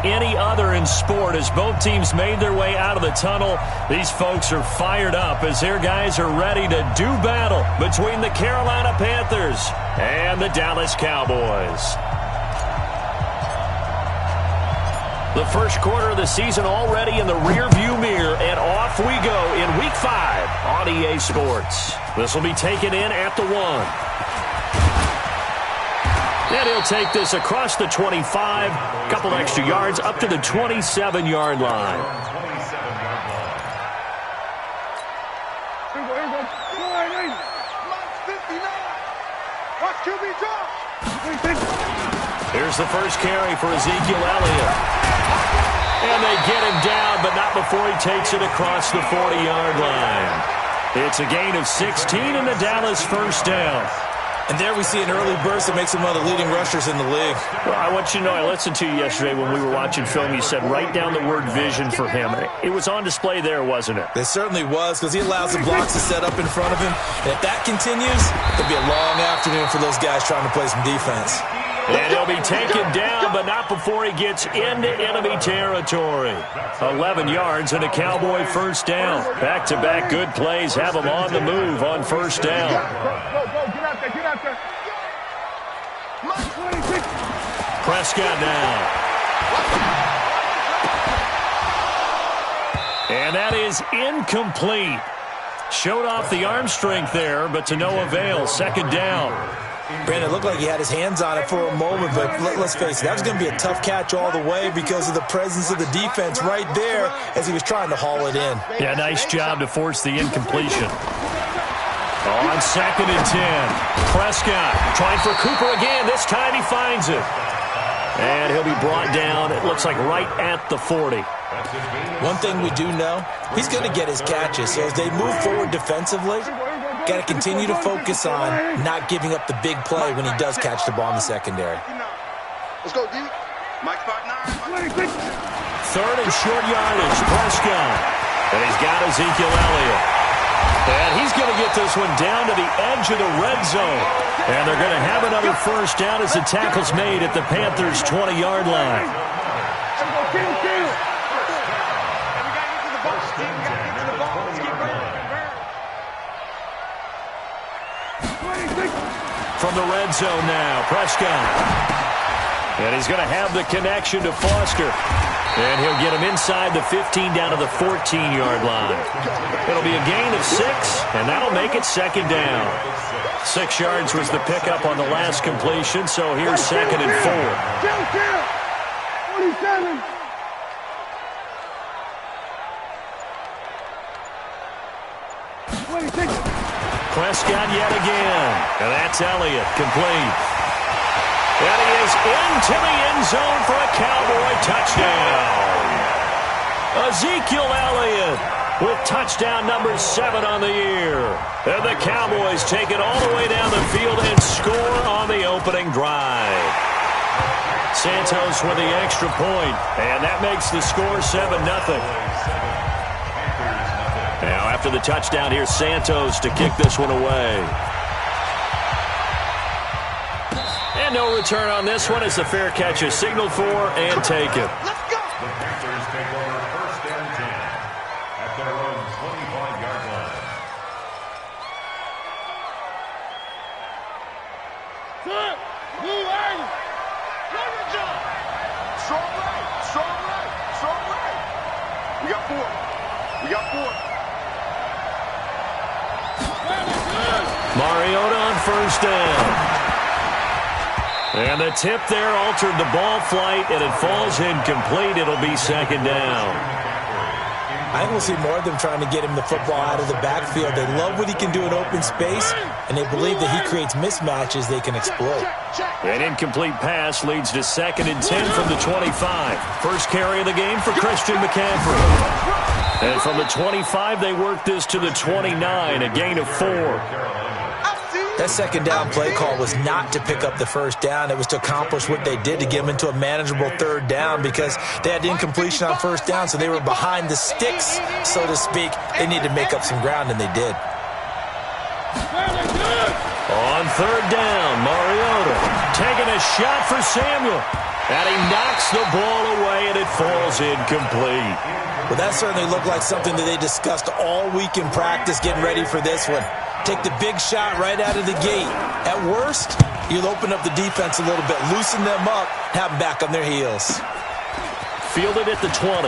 any other in sport. As both teams made their way out of the tunnel, these folks are fired up as their guys are ready to do battle between the Carolina Panthers and the Dallas Cowboys. The first quarter of the season already in the rearview mirror, and off we go in Week 5 on EA Sports. This will be taken in at the 1. And he'll take this across the 25, a couple extra yards up to the 27-yard line. Here's the first carry for Ezekiel Elliott. And they get him down, but not before he takes it across the 40-yard line. It's a gain of 16 and the Dallas first down. And there we see an early burst that makes him one of the leading rushers in the league. Well, I want you to know, I listened to you yesterday when we were watching film. You said write down the word vision for him. It was on display there, wasn't it? It certainly was, because he allows the blocks to set up in front of him. And if that continues, it'll be a long afternoon for those guys trying to play some defense. And he'll be taken down, but not before he gets into enemy territory. 11 yards and a Cowboy first down. Back-to-back good plays have him on the move on first down. Prescott now. And that is incomplete. Showed off the arm strength there, but to no avail. Second down. Brandon, it looked like he had his hands on it for a moment, but let's face it, that was going to be a tough catch all the way because of the presence of the defense right there as he was trying to haul it in. Yeah, nice job to force the incompletion. On second and 10, Prescott trying for Cooper again. This time he finds it. And he'll be brought down, it looks like right at the 40. One thing we do know, he's going to get his catches. So as they move forward defensively, got to continue to focus on not giving up the big play when he does catch the ball in the secondary. Let's go, D. Mike 5'9". Third and short yardage, Prescott. And he's got Ezekiel Elliott. And he's going to get this one down to the edge of the red zone. And they're going to have another first down as the tackle's made at the Panthers' 20-yard line. From the red zone now, Prescott. And he's going to have the connection to Foster. And he'll get him inside the 15 down to the 14-yard line. It'll be a gain of 6, and that'll make it second down. 6 yards was the pickup on the last completion, so here's second and 4. 47. Prescott yet again. And that's Elliott, complete. And he is into the end zone for a Cowboy touchdown. Ezekiel Elliott with touchdown number 7 on the year. And the Cowboys take it all the way down the field and score on the opening drive. Santos with the extra point, and that makes the score 7-0. Now after the touchdown, here's Santos to kick this one away. And no return on this one as the fair catch is signaled for and taken. Let's go. The Panthers take over first and 10 at their own 25-yard line. Good. Move right. Cover jump. Strong right. Strong right. Strong right. We got 4. We got 4. Mariota on first down. And the tip there altered the ball flight, and it falls incomplete. It'll be second down. I think we'll see more of them trying to get him the football out of the backfield. They love what he can do in open space, and they believe that he creates mismatches they can exploit. An incomplete pass leads to second and 10 from the 25. First carry of the game for Christian McCaffrey. And from the 25, they work this to the 29, a gain of 4. That second down play call was not to pick up the first down. It was to accomplish what they did to get them into a manageable third down because they had incompletion on first down, so they were behind the sticks, so to speak. They needed to make up some ground, and they did. On third down, Mariota taking a shot for Samuel. And he knocks the ball away, and is incomplete. Well, that certainly looked like something that they discussed all week in practice, getting ready for this one. Take the big shot right out of the gate. At worst, you'll open up the defense a little bit, loosen them up, have them back on their heels. Fielded at the 20.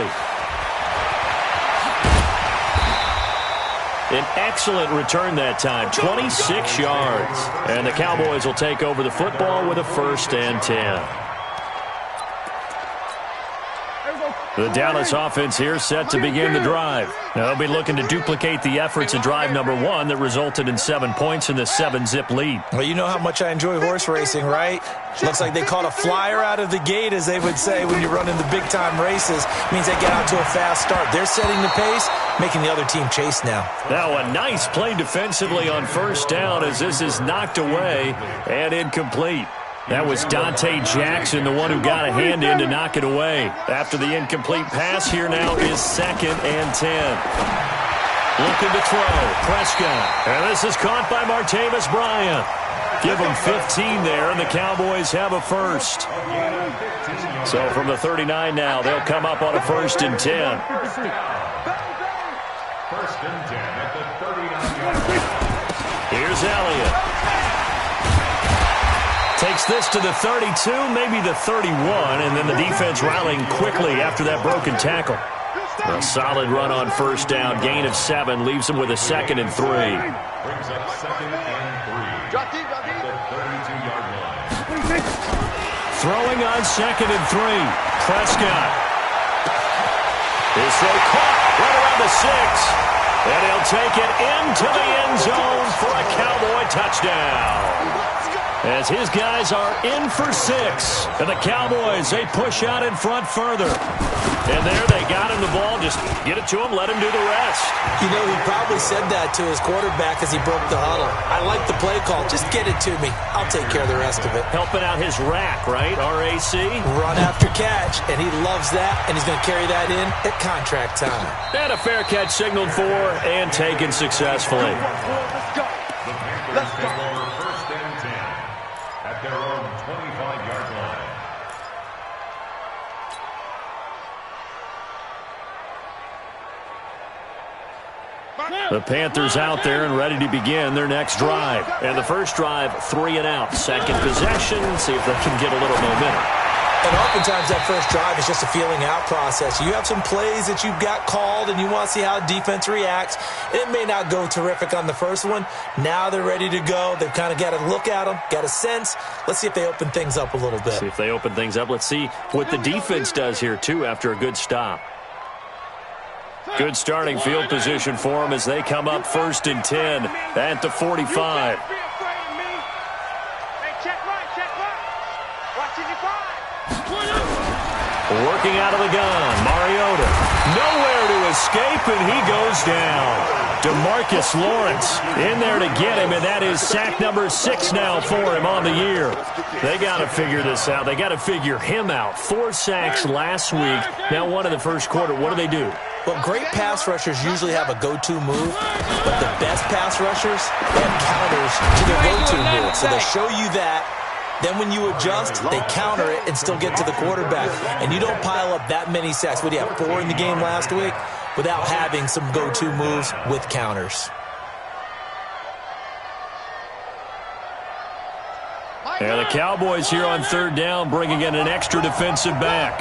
An excellent return that time, 26 yards. And the Cowboys will take over the football with a 1st and 10. The Dallas offense here set to begin the drive. Now they'll be looking to duplicate the efforts of drive number 1 that resulted in 7 points in the 7-zip lead. Well, you know how much I enjoy horse racing, right? Looks like they caught a flyer out of the gate, as they would say when you're running the big-time races. Means they get out to a fast start. They're setting the pace, making the other team chase now. Now a nice play defensively on 1st down as this is knocked away and incomplete. That was Dante Jackson, the one who got a hand in to knock it away. After the incomplete pass, here now is 2nd and 10. Looking to throw, Prescott. And this is caught by Martavis Bryant. Give them 15 there, and the Cowboys have a 1st. So from the 39 now, they'll come up on a 1st and 10. 1st and 10 at the 39-yard line. Here's Elliott. Takes this to the 32, maybe the 31, and then the defense rallying quickly after that broken tackle. A solid run on 1st down, gain of 7, leaves them with a 2nd and 3. Brings up 2nd and 3 at the 32-yard line. Throwing on 2nd and 3, Prescott. His throw caught right around the 6, and he'll take it into the end zone for a Cowboy touchdown. As his guys are in for 6. And the Cowboys, they push out in front further. And there they got him the ball. Just get it to him, let him do the rest. You know, he probably said that to his quarterback as he broke the huddle. I like the play call. Just get it to me. I'll take care of the rest of it. Helping out his rack, right? RAC? Run after catch, and he loves that, and he's going to carry that in at contract time. And a fair catch signaled for and taken successfully. Let's go. 1st and 10 at their own 25-yard line. The Panthers out there and ready to begin their next drive. And the first drive, 3 and out. Second possession, see if they can get a little momentum. And oftentimes that first drive is just a feeling out process. You have some plays that you've got called and you want to see how defense reacts. It may not go terrific on the first one. Now they're ready to go. They've kind of got to look at them, got a sense. Let's see if they open things up a little bit. See if they open things up. Let's see what the defense does here, too, after a good stop. Good starting field position for them as they come up 1st and 10 at the 45. Working out of the gun, Mariota. Nowhere to escape, and he goes down. DeMarcus Lawrence in there to get him, and that is sack number 6 now for him on the year. They got to figure this out. They got to figure him out. 4 sacks last week. Now 1 in the first quarter. What do? Well, great pass rushers usually have a go-to move, but the best pass rushers have counters to their go-to move. So they'll show you that. Then when you adjust, they counter it and still get to the quarterback. And you don't pile up that many sacks. What do you have, 4 in the game last week? Without having some go-to moves with counters. And the Cowboys here on 3rd down bringing in an extra defensive back.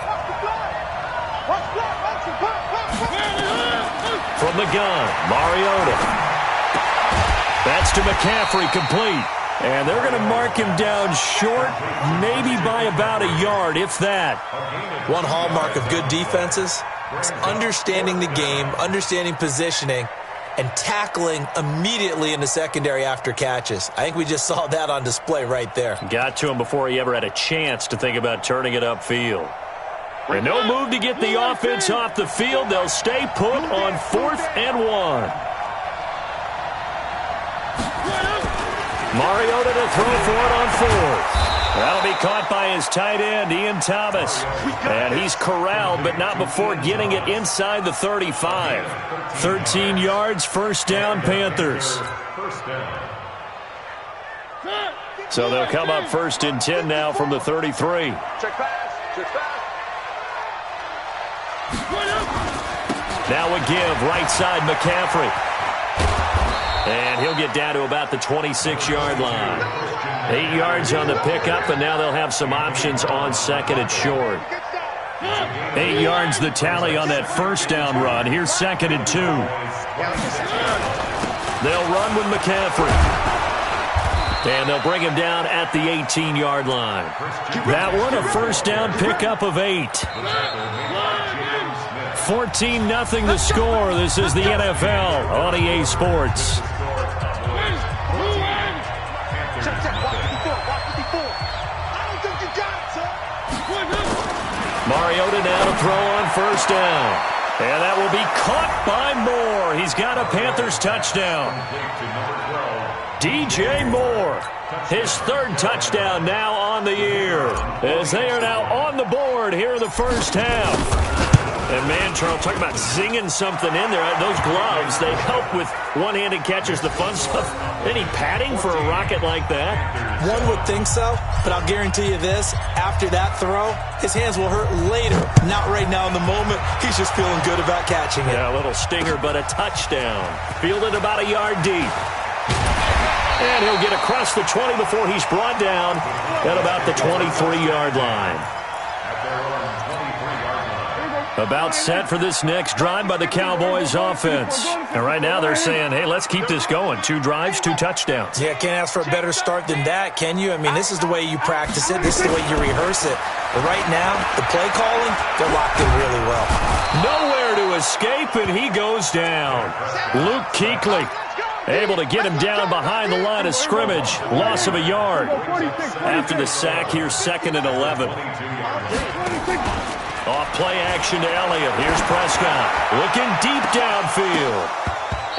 From the gun, Mariota. That's to McCaffrey, complete. And they're going to mark him down short, maybe by about a yard, if that. One hallmark of good defenses is understanding the game, understanding positioning, and tackling immediately in the secondary after catches. I think we just saw that on display right there. Got to him before he ever had a chance to think about turning it upfield. And no move to get the offense off the field. They'll stay put on 4th and 1. Mariota to throw for it on 4th. That'll be caught by his tight end, Ian Thomas. And he's corralled, but not before getting it inside the 35. 13 yards, 1st down, Panthers. So they'll come up 1st and 10 now from the 33. Check pass. Check pass. Now a give, right side McCaffrey. And he'll get down to about the 26-yard line. 8 yards on the pickup, and now they'll have some options on second and short. 8 yards the tally on that first down run. Here's second and 2. They'll run with McCaffrey. And they'll bring him down at the 18-yard line. That one, a first down pickup of 8. 14-0 the score. This is the NFL on EA Sports. Mariota now to throw on first down. And that will be caught by Moore. He's got a Panthers touchdown. DJ Moore, his third touchdown now on the year, as they are now on the board here in the first half. And, man, Charles, talking about zinging something in there. Those gloves, they help with one-handed catches, the fun stuff. Any padding for a rocket like that? One would think so, but I'll guarantee you this. After that throw, his hands will hurt later. Not right now in the moment. He's just feeling good about catching it. Yeah, a little stinger, but a touchdown. Fielded about a yard deep. And he'll get across the 20 before he's brought down at about the 23-yard line. About set for this next drive by the Cowboys offense. And right now they're saying, hey, let's keep this going. 2 drives, 2 touchdowns. Yeah, can't ask for a better start than that, can you? I mean, this is the way you practice it. This is the way you rehearse it. But right now, the play calling, they're locked in really well. Nowhere to escape, and he goes down. Luke Kuechly able to get him down behind the line of scrimmage. Loss of a yard. After the sack here, 2nd and 11. Off play action to Elliott. Here's Prescott. Looking deep downfield.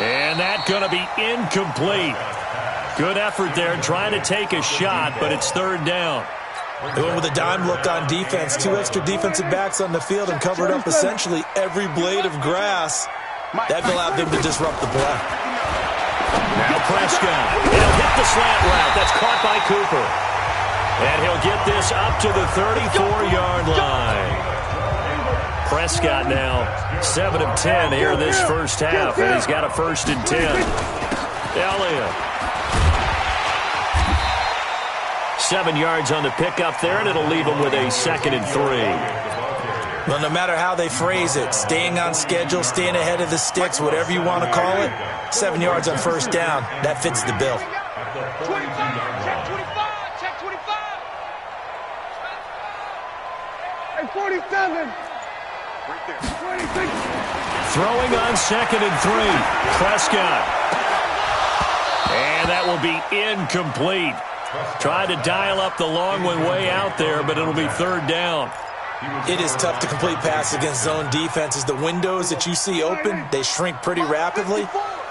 And that's going to be incomplete. Good effort there trying to take a shot, but it's 3rd down. They went with a dime look on defense. 2 extra defensive backs on the field and covered up essentially every blade of grass. That allowed them to disrupt the play. Now Prescott. He'll hit the slant route. That's caught by Cooper. And he'll get this up to the 34-yard line. Prescott now 7 of 10 here this first half, and he's got a 1st and 10. Elliott. 7 yards on the pickup there, and it'll leave him with a 2nd and 3. Well, no matter how they phrase it, staying on schedule, staying ahead of the sticks, whatever you want to call it, 7 yards on first down, that fits the bill. 25, check 25, check 25. Hey, 47. Right there. 26. Throwing on 2nd and 3. Prescott. And that will be incomplete. Tried to dial up the long one way out there, but it'll be 3rd down. It is tough to complete passes against zone defenses. The windows that you see open, they shrink pretty rapidly.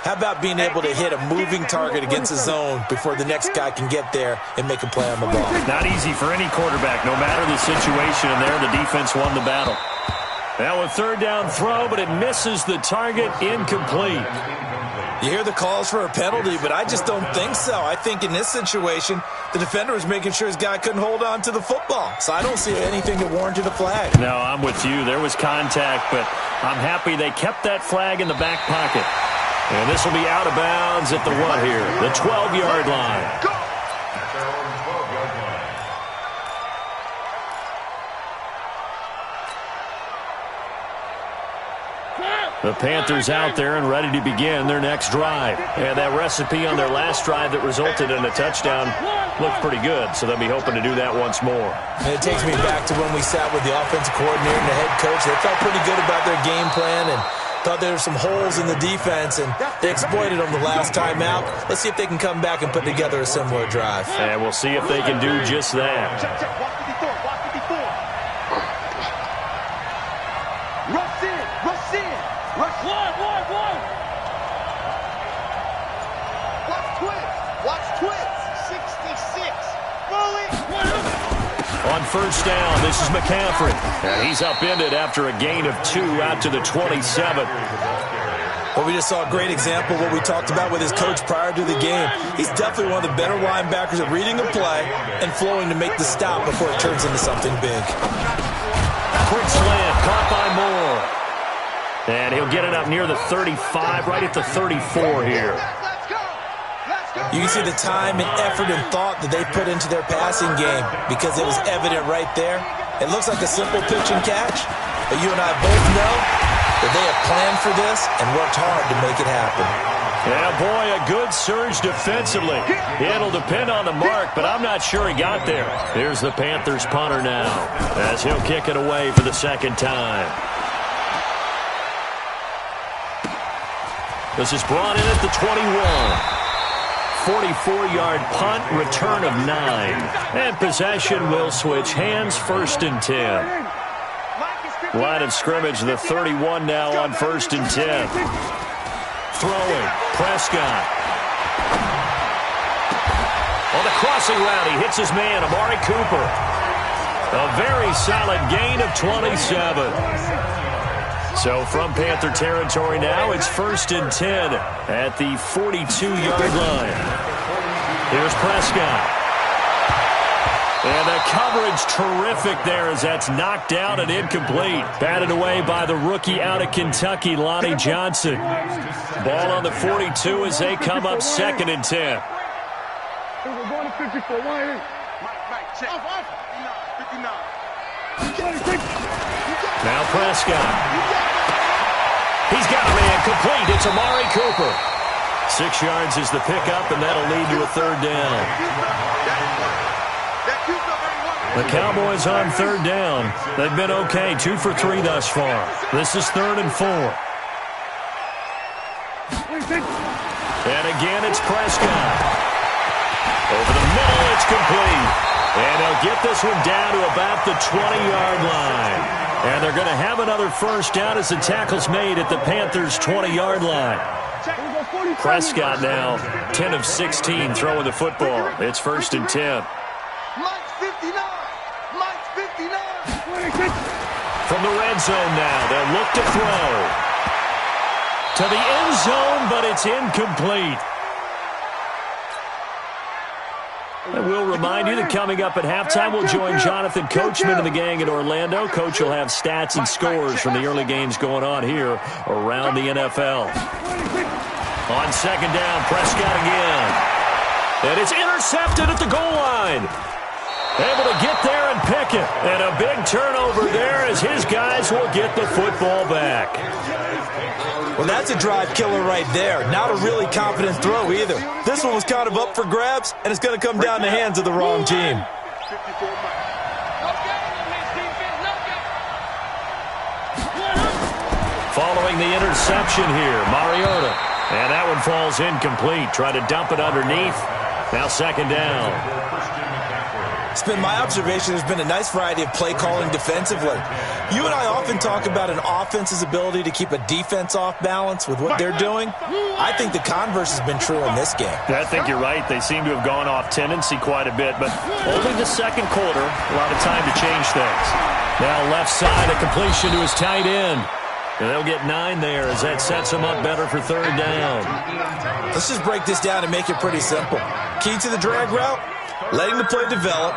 How about being able to hit a moving target against a zone before the next guy can get there and make a play on the ball? Not easy for any quarterback. No matter the situation in there, the defense won the battle. Now a 3rd down throw, but it misses the target, incomplete. You hear the calls for a penalty, but I just don't think so. I think in this situation, the defender was making sure his guy couldn't hold on to the football. So I don't see anything that warranted a flag. No, I'm with you. There was contact, but I'm happy they kept that flag in the back pocket. And this will be out of bounds at the what here? The 12-yard line. The Panthers out there and ready to begin their next drive. And that recipe on their last drive that resulted in a touchdown looked pretty good, so they'll be hoping to do that once more. And it takes me back to when we sat with the offensive coordinator and the head coach. They felt pretty good about their game plan and thought there were some holes in the defense, and they exploited them the last time out. Let's see if they can come back and put together a similar drive. And we'll see if they can do just that. Rush in, rush in. Rush one. Watch twist. 66. Fully. On first down, this is McCaffrey. And he's upended after a gain of 2 out to the 27. Well, we just saw a great example of what we talked about with his coach prior to the game. He's definitely one of the better linebackers at reading a play and flowing to make the stop before it turns into something big. Quick slant, caught by Moore. They'll get it up near the 35, right at the 34 here. You can see the time and effort and thought that they put into their passing game because it was evident right there. It looks like a simple pitch and catch, but you and I both know that they have planned for this and worked hard to make it happen. Yeah, boy, a good surge defensively. It'll depend on the mark, but I'm not sure he got there. Here's the Panthers punter now as he'll kick it away for the second time. This is brought in at the 21. 44-yard punt, return of 9. And possession will switch hands, 1st and 10. Line of scrimmage, the 31 now on 1st and 10. Throwing, Prescott. On the crossing route, he hits his man, Amari Cooper. A very solid gain of 27. So from Panther territory now, it's 1st and 10 at the 42-yard line. Here's Prescott. And the coverage terrific there as that's knocked out and incomplete. Batted away by the rookie out of Kentucky, Lonnie Johnson. Ball on the 42 as they come up 2nd and 10. Now Prescott. He's got a man complete. It's Amari Cooper. 6 yards is the pickup, and that'll lead to a 3rd down. The Cowboys on 3rd down. They've been okay, 2 for 3 thus far. This is 3rd and 4. And again, it's Prescott. Over the middle, it's complete. And they'll get this one down to about the 20-yard line. And they're going to have another 1st down as the tackle's made at the Panthers' 20-yard line. Prescott now 10 of 16 throwing the football. It's 1st and 10. From the red zone now, they'll look to throw. To the end zone, but it's incomplete. And we'll remind you that coming up at halftime, we'll join Jonathan Coachman and the gang in Orlando. Coach will have stats and scores from the early games going on here around the NFL. On 2nd down, Prescott again. And it's intercepted at the goal line. Able to get there and pick it. And a big turnover there as his guys will get the football back. Well, that's a drive killer right there. Not a really confident throw either. This one was kind of up for grabs, and it's going to come down the hands of the wrong team. Following the interception here, Mariota. And that one falls incomplete. Try to dump it underneath. Now 2nd down. It's been my observation there's been a nice variety of play calling defensively. You and I often talk about an offense's ability to keep a defense off balance with what they're doing. I think the converse has been true in this game. I think you're right. They seem to have gone off tendency quite a bit, but only the 2nd quarter, a lot of time to change things. Now left side, a completion to his tight end. And they'll get 9 there as that sets them up better for 3rd down. Let's just break this down and make it pretty simple. Key to the drag route, letting the play develop,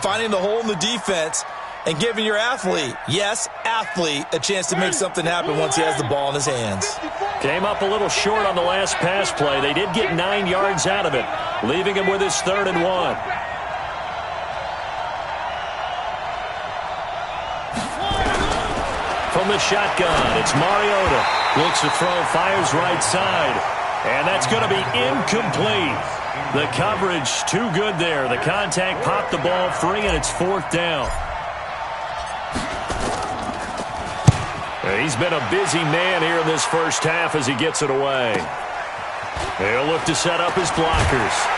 finding the hole in the defense, and giving your athlete, yes, athlete, a chance to make something happen once he has the ball in his hands. Came up a little short on the last pass play. They did get 9 yards out of it, leaving him with his 3rd and 1. From the shotgun, it's Mariota. Looks to throw, fires right side. And that's going to be incomplete. The coverage too good there. The contact popped the ball free, and it's 4th down. He's been a busy man here in this first half as he gets it away. He'll look to set up his blockers.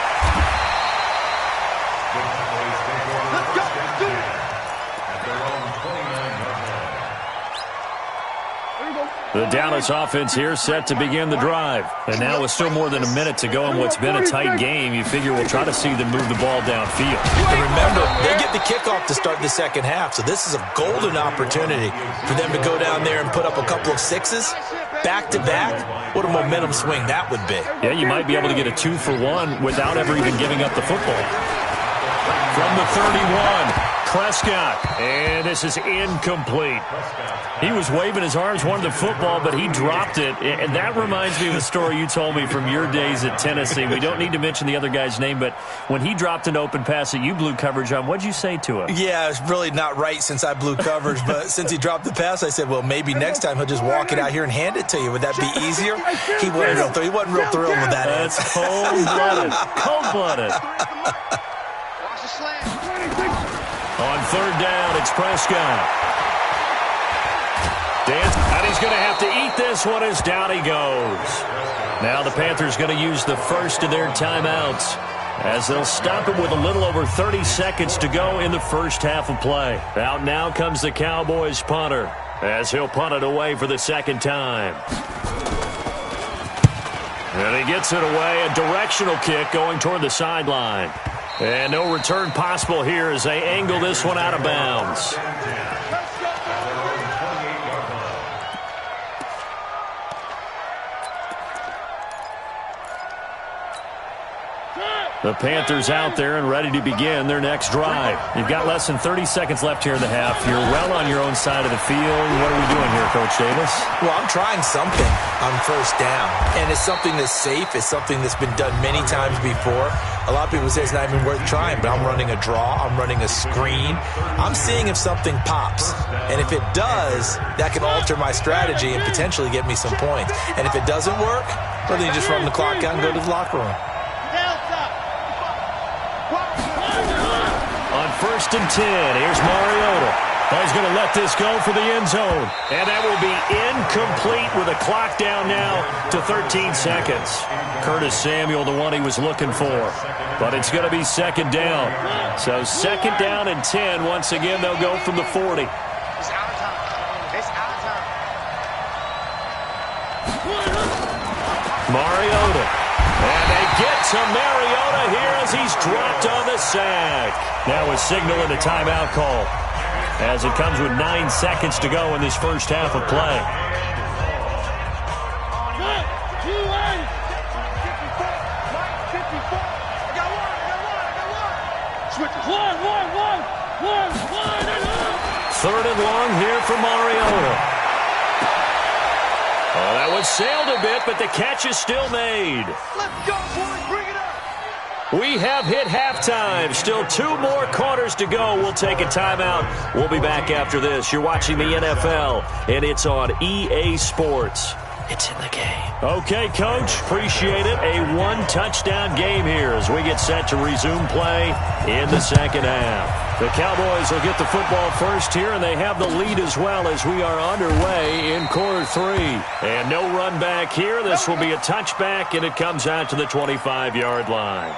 The Dallas offense here set to begin the drive. And now with still more than a minute to go in what's been a tight game, you figure we'll try to see them move the ball downfield. And remember, they get the kickoff to start the second half, so this is a golden opportunity for them to go down there and put up a couple of sixes back-to-back. What a momentum swing that would be. Yeah, you might be able to get a 2-for-1 without ever even giving up the football. From the 31, Prescott, and this is incomplete. He was waving his arms, wanted the football, but he dropped it. And that reminds me of a story you told me from your days at Tennessee. We don't need to mention the other guy's name, but when he dropped an open pass that you blew coverage on, what'd you say to him? Yeah, it's really not right since I blew coverage, but since he dropped the pass, I said, well, maybe next time he'll just walk it out here and hand it to you. Would that be easier? He wasn't real thrilled with that. That's cold-blooded. Cold-blooded. On third down, it's Prescott. And he's going to have to eat this one as down he goes. Now the Panthers going to use the first of their timeouts as they'll stop it with a little over 30 seconds to go in the first half of play. Out now comes the Cowboys punter as he'll punt it away for the second time. And he gets it away, a directional kick going toward the sideline. And no return possible here as they angle this one out of bounds. The Panthers out there and ready to begin their next drive. You've got less than 30 seconds left here in the half. You're well on your own side of the field. What are we doing here, Coach Davis? Well, I'm trying something on first down, and it's something that's safe. It's something that's been done many times before. A lot of people say it's not even worth trying, but I'm running a draw. I'm running a screen. I'm seeing if something pops, and if it does, that can alter my strategy and potentially get me some points. And if it doesn't work, well, then you just run the clock out and go to the locker room. On first and 10, here's Mariota. He's going to let this go for the end zone. And that will be incomplete with a clock down now to 13 seconds. Curtis Samuel, the one he was looking for. But it's going to be second down. So second down and 10. Once again, they'll go from the 40. It's our time. It's our time. Mariota. And they get to Mariota here as he's dropped on the sack. Now a signal and a timeout call as it comes with 9 seconds to go in this first half of play. Third and long here for Mariota. Oh, that one sailed a bit, but the catch is still made. Let's go, boys. Bring it up. We have hit halftime. Still 2 more quarters to go. We'll take a timeout. We'll be back after this. You're watching the NFL, and it's on EA Sports. It's in the game. Okay, Coach. Appreciate it. A 1-touchdown game here as we get set to resume play in the second half. The Cowboys will get the football first here, and they have the lead as well as we are underway in quarter 3. And no run back here. This will be a touchback, and it comes out to the 25-yard line.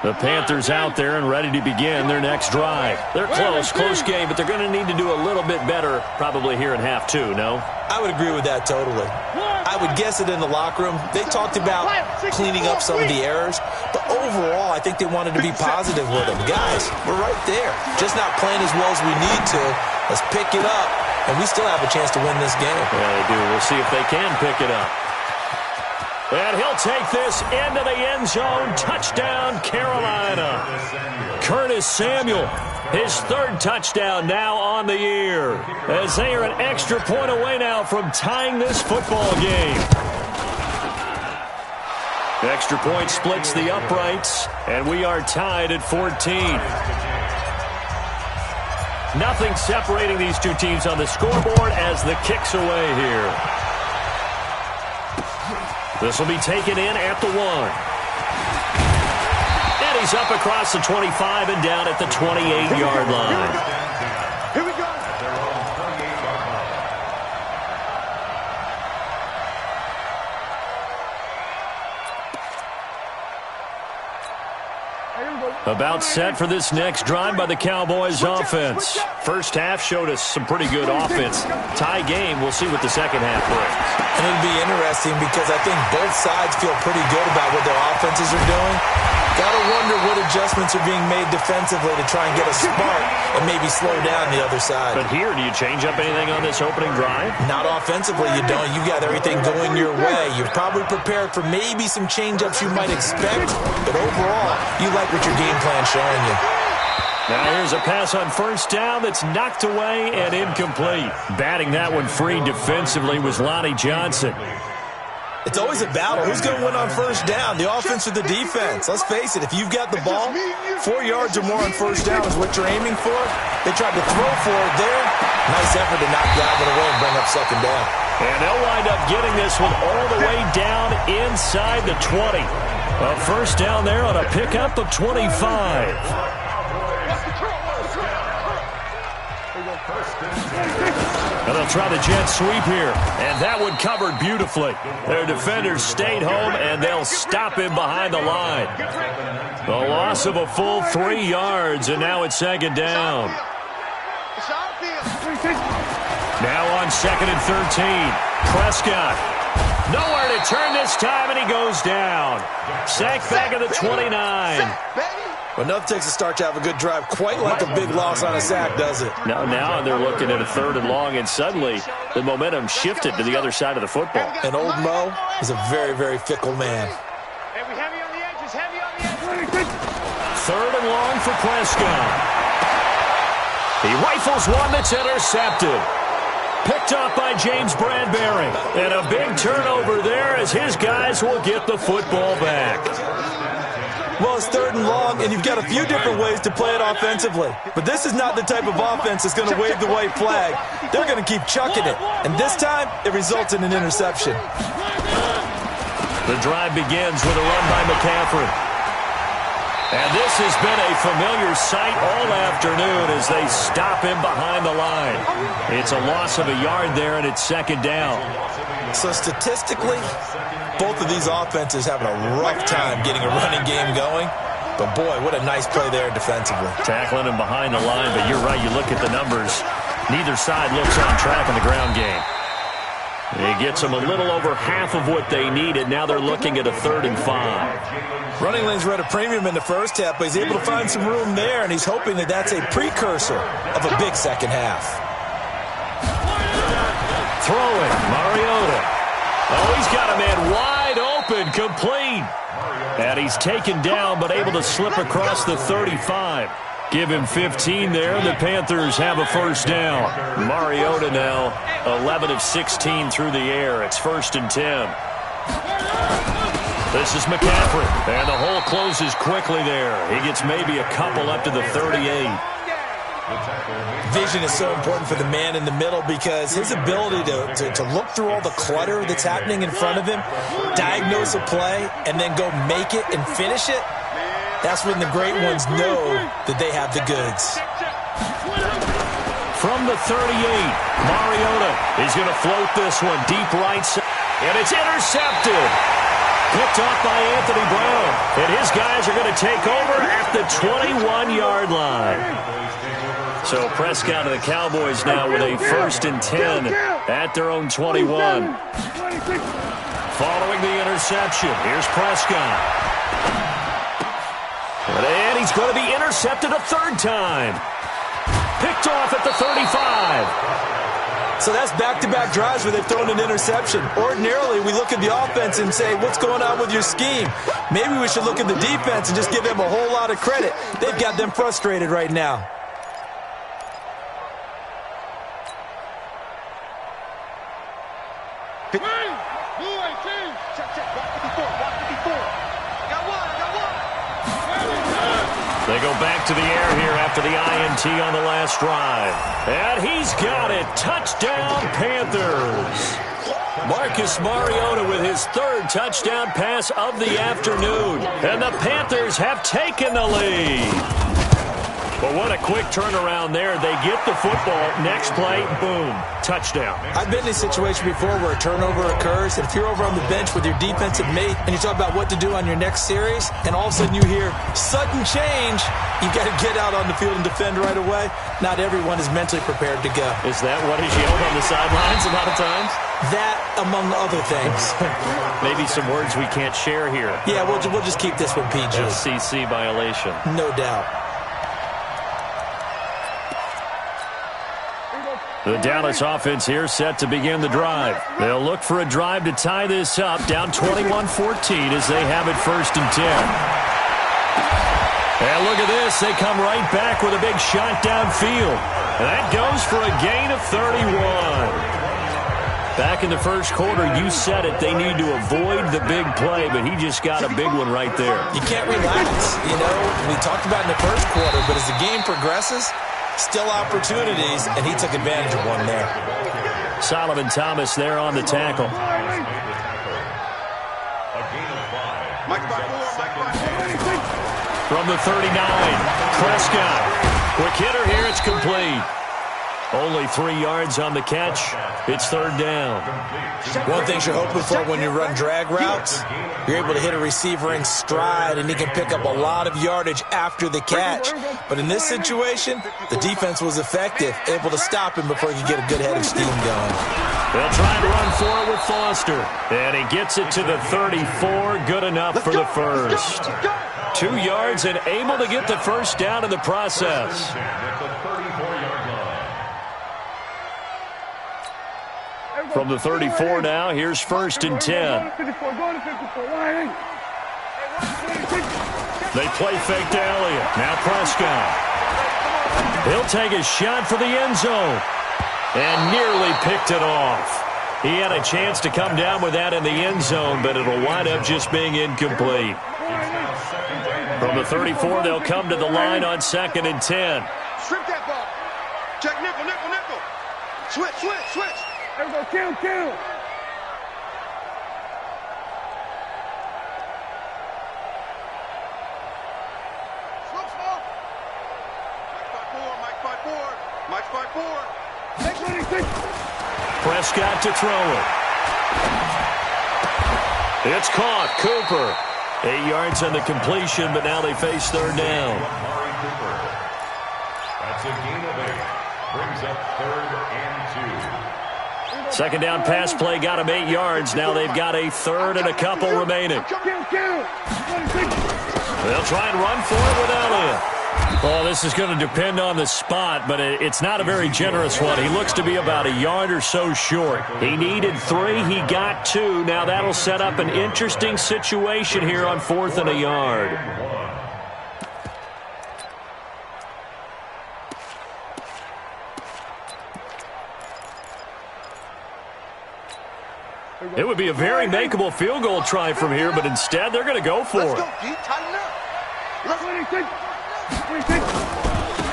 The Panthers out there and ready to begin their next drive. They're close game, but they're going to need to do a little bit better probably here in half 2, no? I would agree with that totally. I would guess it in the locker room. They talked about cleaning up some of the errors, but overall, I think they wanted to be positive with them. Guys, we're right there. Just not playing as well as we need to. Let's pick it up, and we still have a chance to win this game. Yeah, they do. We'll see if they can pick it up. And he'll take this into the end zone. Touchdown, Carolina. Curtis Samuel, his 3rd touchdown now on the year, as they are an extra point away now from tying this football game. The extra point splits the uprights, and we are tied at 14. Nothing separating these two teams on the scoreboard as the kick's away here. This will be taken in at the 1. And he's up across the 25 and down at the 28-yard line. Here we go. About set for this next drive by the Cowboys offense. First half showed us some pretty good offense. Tie game, we'll see what the second half brings. And it'll be interesting because I think both sides feel pretty good about what their offenses are doing. Gotta wonder what adjustments are being made defensively to try and get a spark and maybe slow down the other side. But here, do you change up anything on this opening drive? Not offensively, you don't. You got everything going your way. You're probably prepared for maybe some change-ups you might expect, but overall, you like what your game plan's showing you. Now here's a pass on first down that's knocked away and incomplete. Batting that one free defensively was Lonnie Johnson. It's always a battle. Who's going to win on first down, the offense or the defense? Let's face it, if you've got the ball, 4 yards or more on first down is what you're aiming for. They tried to throw for it there. Nice effort to not drive it away and bring up second down. And they'll wind up getting this one all the way down inside the 20. A first down there on a pickup of 25. And they'll try the jet sweep here. And that one covered beautifully. Their defenders stayed home, and they'll stop him behind the line. The loss of a full 3 yards, and now it's second down. Now on 2nd and 13. Prescott. Nowhere to turn this time, and he goes down. Sacked back at the 29. Well, enough takes a start to have a good drive. Quite like a big loss on a sack, does it? Now they're looking at a 3rd and long, and suddenly the momentum shifted to the other side of the football. And old Mo is a very, very fickle man. Heavy on the edges, heavy on the edges. 3rd and long for Prescott. He rifles one that's intercepted. Picked up by James Bradbury. And a big turnover there as his guys will get the football back. Well, it's 3rd and long, and you've got a few different ways to play it offensively. But this is not the type of offense that's going to wave the white flag. They're going to keep chucking it. And this time, it results in an interception. The drive begins with a run by McCaffrey. And this has been a familiar sight all afternoon as they stop him behind the line. It's a loss of a yard there, and it's second down. So statistically, both of these offenses having a rough time getting a running game going. But, boy, what a nice play there defensively. Tackling him behind the line, but you're right. You look at the numbers. Neither side looks on track in the ground game. It gets them a little over half of what they needed. Now they're looking at a 3rd and 5. Running lanes were at a premium in the first half, but he's able to find some room there, and he's hoping that that's a precursor of a big second half. Throwing, Mariota. Oh, he's got a man wide open, complete. And he's taken down, but able to slip across the 35. Give him 15 there. The Panthers have a first down. Mariota now 11 of 16 through the air. It's 1st and 10. This is McCaffrey. And the hole closes quickly there. He gets maybe a couple up to the 38. Vision is so important for the man in the middle because his ability to look through all the clutter that's happening in front of him, diagnose a play, and then go make it and finish it, that's when the great ones know that they have the goods. From the 38, Mariota is going to float this one deep right side, and it's intercepted. Picked off by Anthony Brown, and his guys are going to take over at the 21-yard line. So Prescott and the Cowboys now with a 1st and 10 at their own 21. Following the interception, here's Prescott. And he's going to be intercepted a 3rd time. Picked off at the 35. So that's back-to-back drives where they've thrown an interception. Ordinarily, we look at the offense and say, what's going on with your scheme? Maybe we should look at the defense and just give them a whole lot of credit. They've got them frustrated right now. They go back to the air here after the INT on the last drive. And he's got it. Touchdown, Panthers. Marcus Mariota with his 3rd touchdown pass of the afternoon. And the Panthers have taken the lead. Well, what a quick turnaround there. They get the football. Next play, boom, touchdown. I've been in a situation before where a turnover occurs, and if you're over on the bench with your defensive mate and you talk about what to do on your next series, and all of a sudden you hear sudden change, you got to get out on the field and defend right away. Not everyone is mentally prepared to go. Is that what is yelled on the sidelines a lot of times? That, among other things. Maybe some words we can't share here. Yeah, we'll just keep this one PG. FCC violation. No doubt. The Dallas offense here set to begin the drive. They'll look for a drive to tie this up, down 21-14 as they have it 1st and 10. And look at this. They come right back with a big shot downfield. And that goes for a gain of 31. Back in the first quarter, you said it, they need to avoid the big play, but he just got a big one right there. You can't relax. You know, we talked about in the first quarter, but as the game progresses, still opportunities, and he took advantage of one there. Solomon Thomas there on the tackle. From the 39, Prescott. Quick hitter here, it's complete. Only 3 yards on the catch. It's 3rd down. One thing you're hoping for when you run drag routes, you're able to hit a receiver in stride, and he can pick up a lot of yardage after the catch. But in this situation, the defense was effective, able to stop him before he could get a good head of steam going. They'll try to run for it with Foster. And he gets it to the 34. Good enough for the first. 2 yards and able to get the first down in the process. From the 34 now, here's 1st and 10. They play fake to Elliott. Now Prescott. He'll take a shot for the end zone. And nearly picked it off. He had a chance to come down with that in the end zone, but it'll wind up just being incomplete. From the 34, they'll come to the line on 2nd and 10. Strip that ball. Check nickel, nickel, nickel. Switch, switch, switch. There we go, kill. Slow. Mike 5-4. Prescott to throw it. It's caught. Cooper. 8 yards on the completion, but now they face 3rd down. That's a gain of 8. Brings up 3rd and 2. 2nd down pass play got him 8 yards. Now they've got a 3rd and a couple remaining. They'll try and run for it with Elliott. Well, this is going to depend on the spot, but it's not a very generous one. He looks to be about a yard or so short. He needed 3. He got 2. Now that'll set up an interesting situation here on 4th and a yard. It would be a very makeable field goal try from here, but instead they're going to go for it.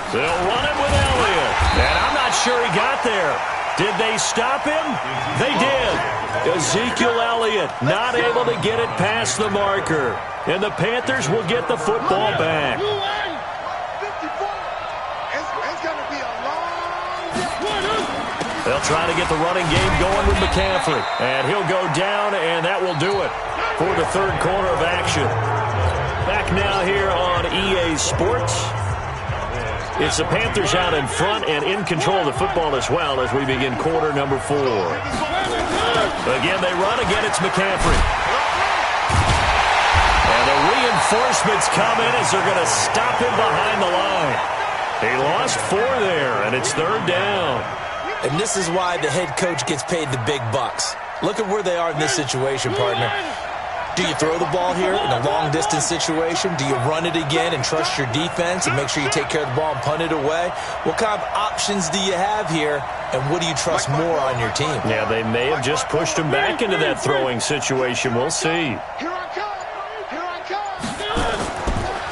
They'll run it with Elliott. And I'm not sure he got there. Did they stop him? They did. Ezekiel Elliott not able to get it past the marker. And the Panthers will get the football back. They'll try to get the running game going with McCaffrey. And he'll go down, and that will do it for the 3rd quarter of action. Back now here on EA Sports. It's the Panthers out in front and in control of the football as well as we begin quarter number 4. Again, they run. Again, it's McCaffrey. And the reinforcements come in as they're going to stop him behind the line. He lost 4 there, and it's 3rd down. And this is why the head coach gets paid the big bucks. Look at where they are in this situation, partner. Do you throw the ball here in a long-distance situation? Do you run it again and trust your defense and make sure you take care of the ball and punt it away? What kind of options do you have here, and what do you trust more on your team? Yeah, they may have just pushed him back into that throwing situation. We'll see.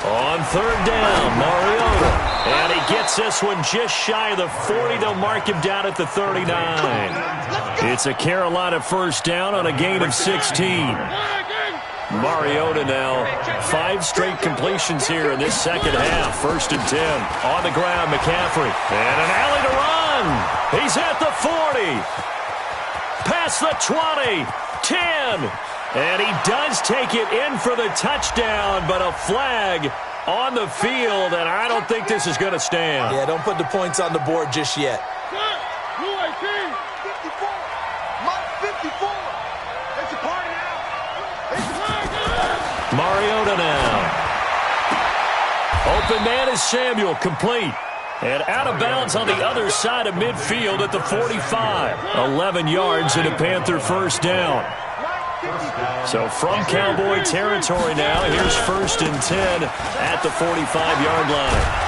On 3rd down, Mariota. And he gets this one just shy of the 40. They'll mark him down at the 39. It's a Carolina 1st down on a gain of 16. Mariota now, 5 straight completions here in this second half. 1st and 10. On the ground, McCaffrey. And an alley to run. He's at the 40. Past the 20. 10. And he does take it in for the touchdown, but a flag on the field, and I don't think this is going to stand. Yeah, don't put the points on the board just yet. 54. Mike 54. It's a party now. It's a flag. Mariota now. Open man is Samuel, complete. And out of bounds on the other side of midfield at the 45. 11 yards and a Panther first down. So from Cowboy territory now, here's 1st and 10 at the 45-yard line.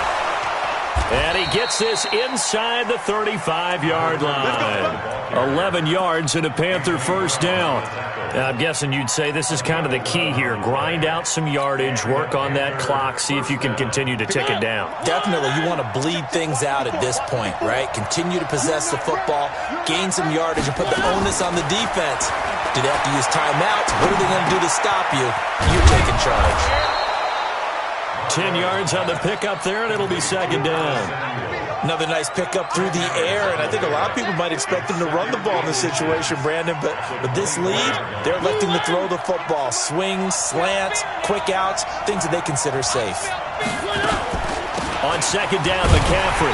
And he gets this inside the 35-yard line. 11 yards and a Panther first down. I'm guessing you'd say this is kind of the key here. Grind out some yardage, work on that clock, see if you can continue to tick it down. Definitely, you want to bleed things out at this point, right? Continue to possess the football, gain some yardage, and put the onus on the defense. Do they have to use timeouts? What are they going to do to stop you? You're taking charge. 10 yards on the pickup there, and it'll be 2nd down. Another nice pickup through the air, and I think a lot of people might expect them to run the ball in this situation, Brandon, but with this lead, they're electing to throw the football. Swings, slants, quick outs, things that they consider safe. On 2nd down, McCaffrey.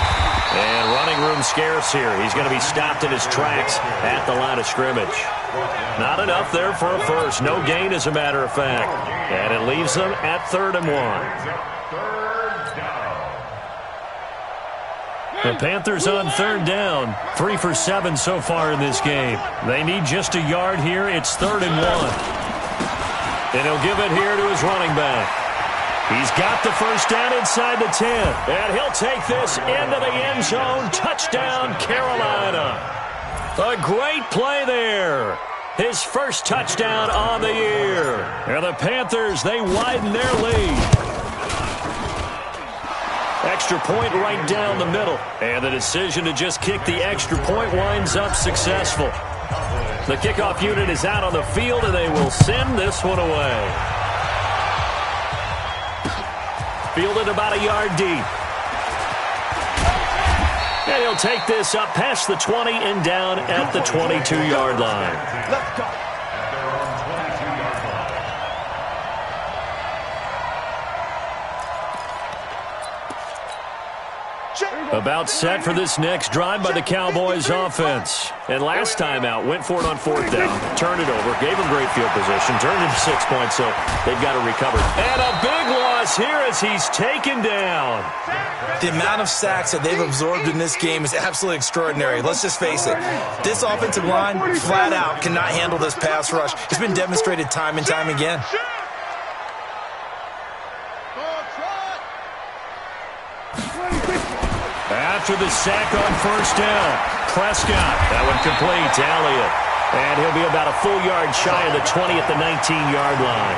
And running room scarce here. He's going to be stopped in his tracks at the line of scrimmage. Not enough there for a first. No gain, as a matter of fact. And it leaves them at 3rd and 1. The Panthers on 3rd down. 3 for 7 so far in this game. They need just a yard here. It's 3rd and 1. And he'll give it here to his running back. He's got the first down inside the 10. And he'll take this into the end zone. Touchdown, Carolina. A great play there. His first touchdown on the year. And the Panthers, they widen their lead. Extra point right down the middle. And the decision to just kick the extra point winds up successful. The kickoff unit is out on the field, and they will send this one away. Fielded about a yard deep. And he'll take this up past the 20 and down at the 22-yard line. Let's go. About set for this next drive by the Cowboys offense. And last time out, went for it on 4th down, turned it over, gave them great field position, turned it to 6 points, so they've got to recover. And a big loss here as he's taken down. The amount of sacks that they've absorbed in this game is absolutely extraordinary. Let's just face it. This offensive line, flat out, cannot handle this pass rush. It's been demonstrated time and time again. After the sack on 1st down, Prescott, that one complete to Elliott. And he'll be about a full yard shy of the 20 at the 19-yard line.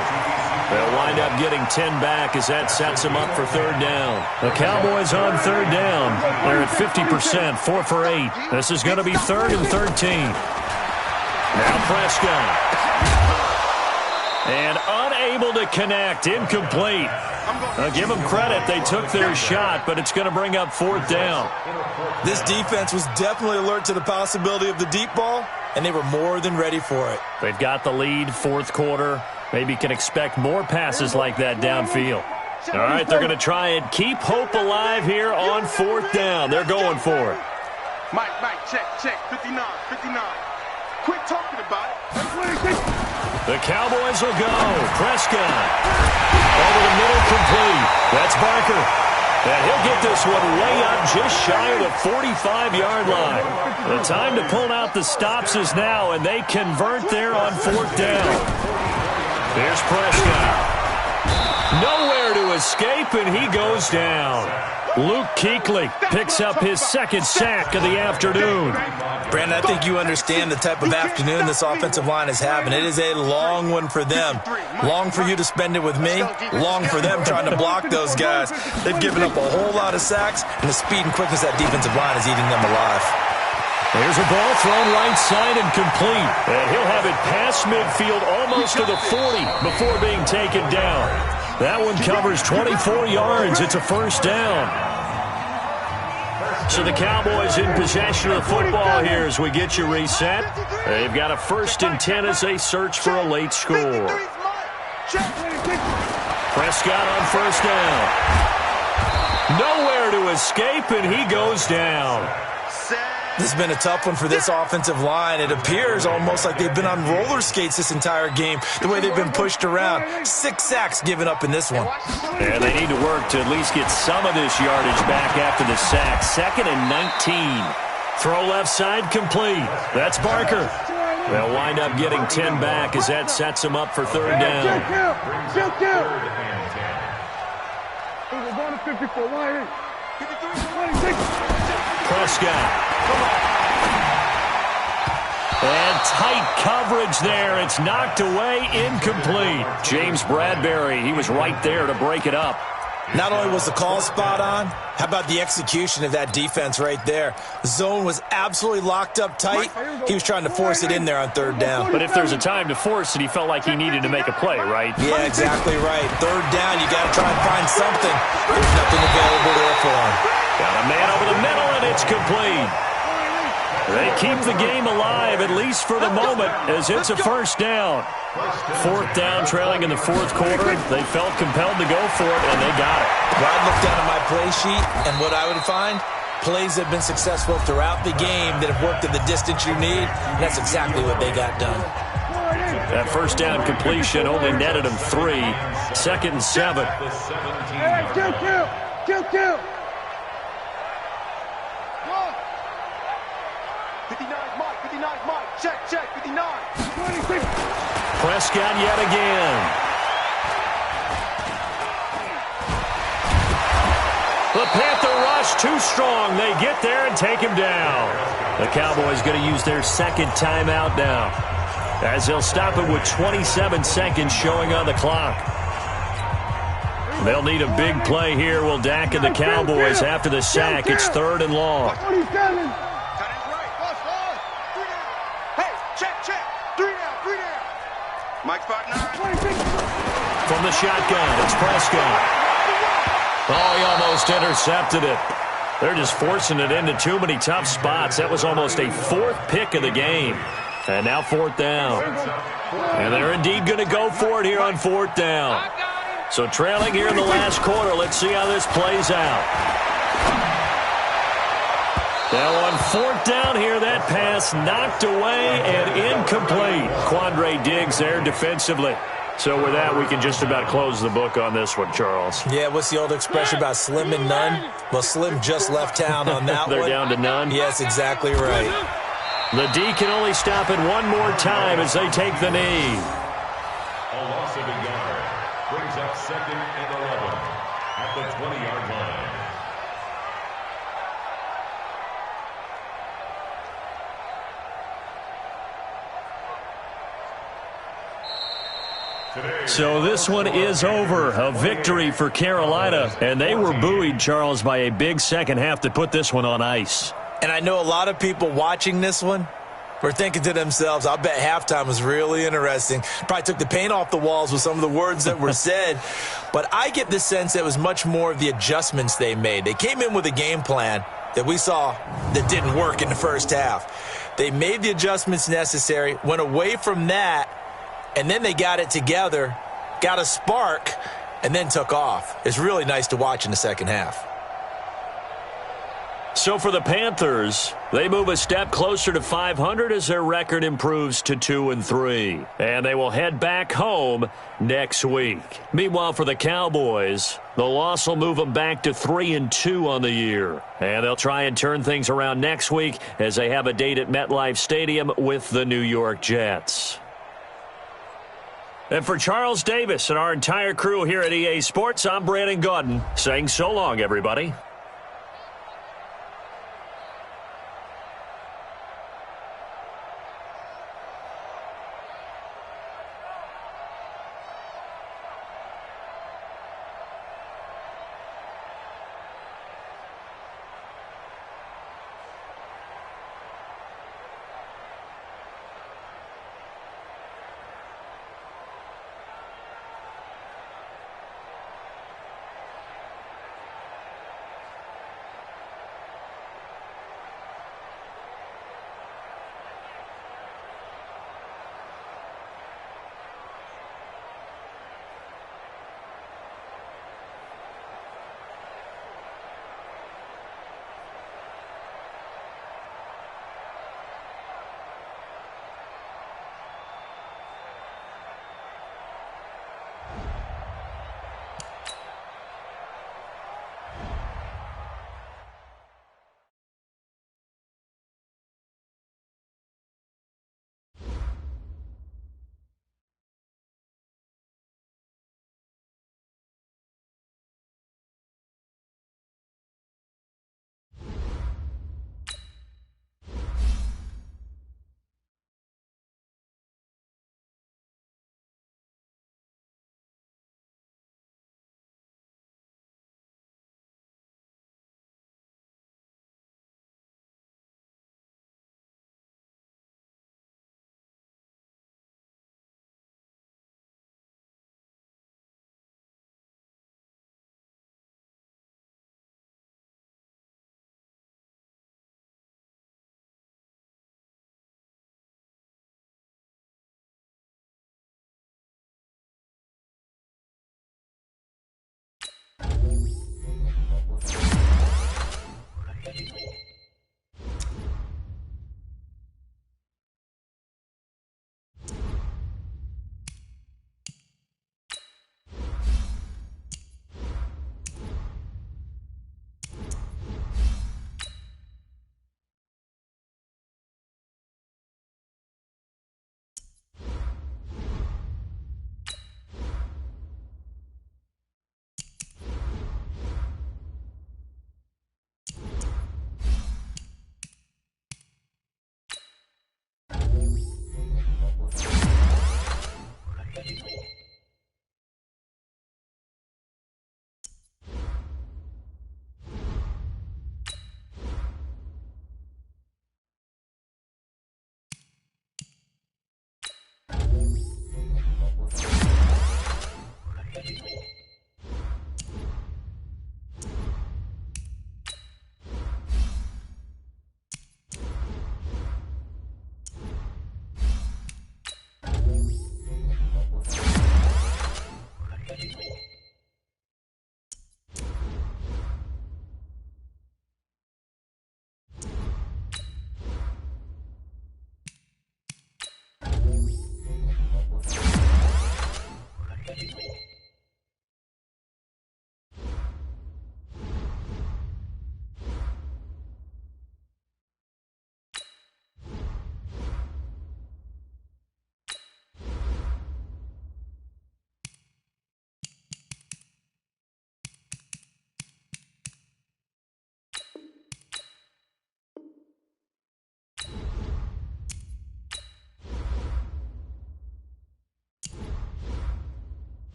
They'll wind up getting 10 back as that sets them up for 3rd down. The Cowboys on 3rd down. They're at 50%, 4 for 8. This is going to be 3rd and 13. Now Prescott. And unable to connect, incomplete. I'll give them credit. They took their shot, but it's going to bring up 4th down. This defense was definitely alert to the possibility of the deep ball, and they were more than ready for it. They've got the lead, 4th quarter. Maybe can expect more passes like that downfield. All right, they're going to try and keep hope alive here on 4th down. They're going for it. Mike, check, 59. Quit talking about it. The Cowboys will go. Prescott. Over the middle, complete. That's Barker. And he'll get this one way up just shy of the 45-yard line. The time to pull out the stops is now, and they convert there on 4th down. Here's Prescott. Nowhere to escape, and he goes down. Luke Kuechly picks up his 2nd sack of the afternoon. Brandon, I think you understand the type of afternoon this offensive line is having. It is a long one for them. Long for you to spend it with me. Long for them trying to block those guys. They've given up a whole lot of sacks, and the speed and quickness of that defensive line is eating them alive. Here's a ball thrown right side and complete. And he'll have it past midfield almost to the 40 before being taken down. That one covers 24 yards. It's a first down. So the Cowboys in possession of the football here as we get you reset. They've got a 1st and 10 as they search for a late score. Prescott on first down. Nowhere to escape, and he goes down. This has been a tough one for this offensive line. It appears almost like they've been on roller skates this entire game, the way they've been pushed around. 6 sacks given up in this one. And they need to work to at least get some of this yardage back after the sack. 2nd and 19. Throw left side complete. That's Barker. They'll wind up getting 10 back as that sets them up for 3rd down. Prescott. And tight coverage there. It's knocked away, incomplete. James Bradbury, he was right there to break it up. Not only was the call spot on, how about the execution of that defense right there? The zone was absolutely locked up tight. He was trying to force it in there on 3rd down. But if there's a time to force it, he felt like he needed to make a play, right? Yeah, exactly right. 3rd down, you got to try and find something. There's nothing available there for him. Got a man over the middle, and it's complete. They keep the game alive, at least for the moment, as it's a first down. 4th down, trailing in the 4th quarter. They felt compelled to go for it, and they got it. Well, I looked down at my play sheet, and what I would find, plays that have been successful throughout the game that have worked at the distance you need, and that's exactly what they got done. That first down completion only netted them 3. 2nd and 7. Kill. 59 Mike. Check. 59. Prescott yet again. The Panther rush too strong. They get there and take him down. The Cowboys going to use their 2nd timeout now, as they'll stop it with 27 seconds showing on the clock. They'll need a big play here. Will Dak and the Cowboys after the sack. It's 3rd and long. Mike spot 9. From the shotgun, it's Prescott. Oh, he almost intercepted it. They're just forcing it into too many tough spots. That was almost a 4th pick of the game. And now 4th down. And they're indeed going to go for it here on 4th down. So trailing here in the last quarter. Let's see how this plays out. Now on 4th down here, that pass knocked away and incomplete. Quandre Diggs there defensively. So with that, we can just about close the book on this one, Charles. Yeah, what's the old expression about slim and none? Well, Slim just left town on that They're one. down to none? Yes, exactly right. The D can only stop it one more time as they take the knee. A loss of a yard brings up 2nd and 11 at the 20-yard line. So this one is over. A victory for Carolina. And they were buoyed, Charles, by a big second half to put this one on ice. And I know a lot of people watching this one were thinking to themselves, I'll bet halftime was really interesting. Probably took the paint off the walls with some of the words that were said. But I get the sense that it was much more of the adjustments they made. They came in with a game plan that we saw that didn't work in the first half. They made the adjustments necessary, went away from that, and then they got it together, got a spark, and then took off. It's really nice to watch in the second half. So for the Panthers, they move a step closer to 500 as their record improves to 2-3. And they will head back home next week. Meanwhile, for the Cowboys, the loss will move them back to 3-2 on the year. And they'll try and turn things around next week as they have a date at MetLife Stadium with the New York Jets. And for Charles Davis and our entire crew here at EA Sports, I'm Brandon Gaudin saying so long, everybody.